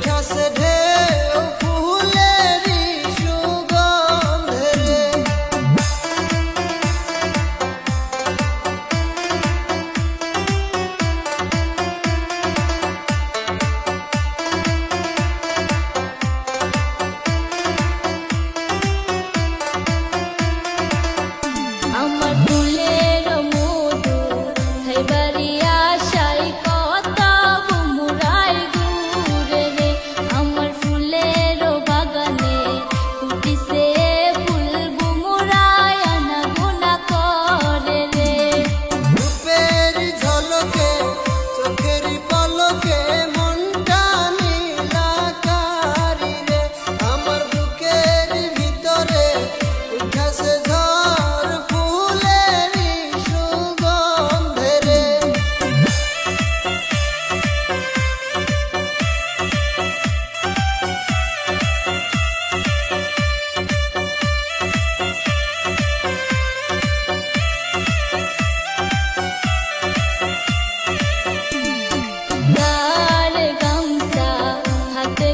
উঠাছে ঢেউ ফুলেরই সুগন্ধে রে। আমার ফুলের মধু খাইবারি আশাই কত বুমুরাই দূরে রে। আমার ফুলের বাগানে ফুটিছে ফুল বুমুরাই আনা গুনা করে রে। রূপের ঝলকে চোখের পলকে মনটা নীলাকারি রে। আমার বুকের ভিতরে উঠাছে ঝড় ফুলেরই সুগন্ধে রে। গার গামছা হাতে